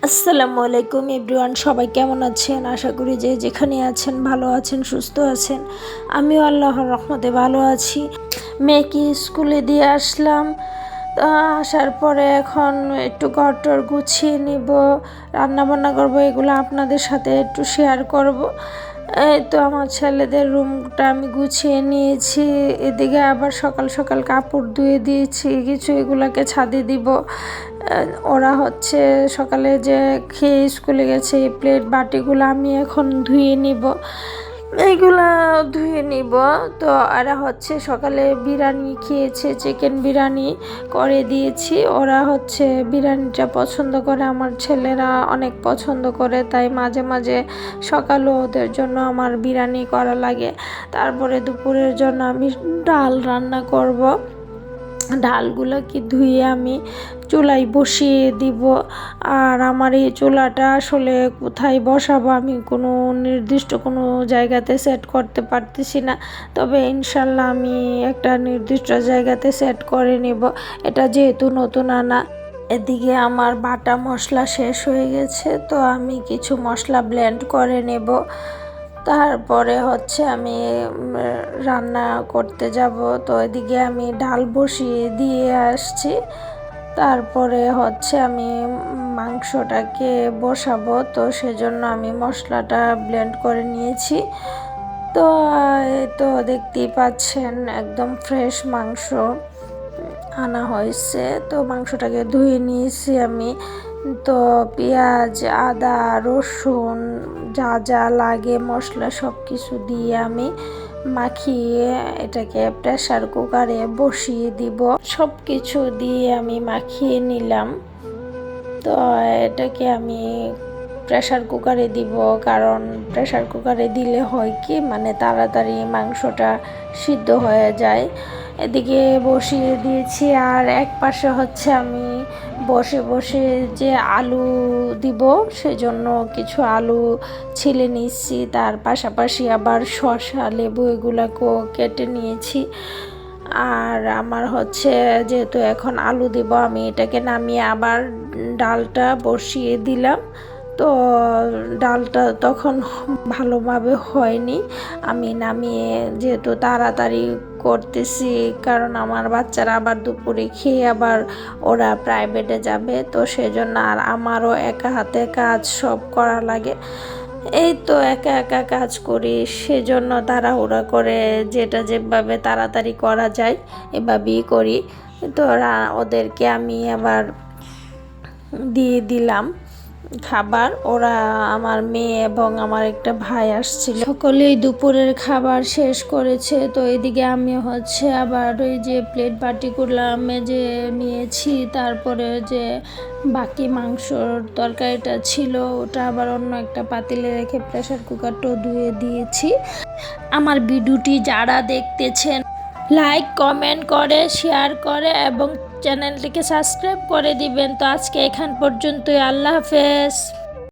আসসালামু আলাইকুম এভরিওয়ান, সবাই কেমন আছেন? আশা করি যে যেখানে আছেন ভালো আছেন, সুস্থ আছেন। আমিও আল্লাহর রহমতে ভালো আছি। মেয়েকে স্কুলে দিয়ে আসলাম। তো আসার পরে এখন একটু ঘরটর গুছিয়ে নিব, রান্না বান্না করবো, এগুলো আপনাদের সাথে একটু শেয়ার করব। এই তো আমার ছেলেদের রুমটা আমি গুছিয়ে নিয়েছি। এদিকে আবার সকাল সকাল কাপড় ধুয়ে দিয়েছি, কিছু এগুলাকে ছাদে দিব। ওরা হচ্ছে সকালে যে খেয়ে স্কুলে গেছে, এই প্লেট বাটিগুলো আমি এখন ধুয়ে নিব, এইগুলা ধুয়ে নিব। তো এরা হচ্ছে সকালে বিরিয়ানি খেয়েছে, চিকেন বিরিয়ানি করে দিয়েছি। ওরা হচ্ছে বিরিয়ানিটা পছন্দ করে, আমার ছেলেরা অনেক পছন্দ করে, তাই মাঝে মাঝে সকালেও ওদের জন্য আমার বিরিয়ানি করা লাগে। তারপরে দুপুরের জন্য আমি ডাল রান্না করব। ডালগুলোকে ধুয়ে আমি চুলায় বসিয়ে দিব। আর আমার এই চুলাটা আসলে কোথায় বসাবো আমি কোনো নির্দিষ্ট কোনো জায়গাতে সেট করতে পারতেছি না, তবে ইনশাল্লাহ আমি একটা নির্দিষ্ট জায়গাতে সেট করে নেব। এটা যেহেতু নতুন আনা। এদিকে আমার বাটা মশলা শেষ হয়ে গেছে, তো আমি কিছু মশলা ব্লেন্ড করে নেব। তারপরে হচ্ছে আমি রান্না করতে যাব। তো এদিকে আমি ডাল বসিয়ে দিয়ে আসছি। তারপরে হচ্ছে আমি মাংসটাকে বসাবো, তো সেজন্য আমি মশলাটা ব্লেন্ড করে নিয়েছি। তো তো দেখতেই পাচ্ছেন একদম ফ্রেশ মাংস আনা হয়েছে। তো মাংসটাকে ধুয়ে নিয়েছি আমি। তো পেঁয়াজ, আদা, রসুন, যা যা লাগে মশলা সব কিছু দিয়ে আমি মাখিয়ে এটাকে প্রেসার কুকারে বসিয়ে দিব। সব কিছু দিয়ে আমি মাখিয়ে নিলাম। তো এটাকে আমি প্রেসার কুকারে দিব, কারণ প্রেসার কুকারে দিলে হয় কি, মানে তাড়াতাড়ি মাংসটা সিদ্ধ হয়ে যায়। এদিকে বসিয়ে দিয়েছি, আর এক পাশে হচ্ছে আমি বসে বসে যে আলু দিব সেজন্য কিছু আলু ছিলে নিচ্ছি, তার পাশাপাশি আবার শসা, লেবু এগুলাকেও কেটে নিয়েছি। আর আমার হচ্ছে যেহেতু এখন আলু দিব, আমি এটাকে নামিয়ে আবার ডালটা বসিয়ে দিলাম। তো ডালটা তখন ভালোভাবে হয়নি, আমি নামিয়ে যেহেতু তাড়াতাড়ি করতেছি, কারণ আমার বাচ্চারা আবার দুপুরে খেয়ে আবার ওরা প্রাইভেটে যাবে, তো সেজন্য আর আমারও একা হাতে কাজ সব করা লাগে। এই তো একা একা কাজ করি, সেজন্য তাড়াহুড়া করে যেটা যেভাবে তাড়াতাড়ি করা যায় এভাবেই করি। তো ওদেরকে আমি আবার দিয়ে দিলাম খাবার। ওরা, আমার মেয়ে এবং আমার একটা ভাই আসছিল, সকলেই দুপুরের খাবার শেষ করেছে। তো এদিকে আমি হচ্ছে আবার ওই যে প্লেট বাটিগুলো মেজে নিয়েছি, তারপরে যে বাকি মাংসর তরকারিটা ছিল ওটা আবার অন্য একটা পাতিলে রেখে প্রেসার কুকারটাও ধুয়ে দিয়েছি। আমার ভিডিওটি যারা দেখতেছেন লাইক কমেন্ট করে শেয়ার করে এবং চ্যানেলটিকে সাবস্ক্রাইব করে দিবেন। তো আজকে এখান পর্যন্তই, আল্লাহ হাফেজ।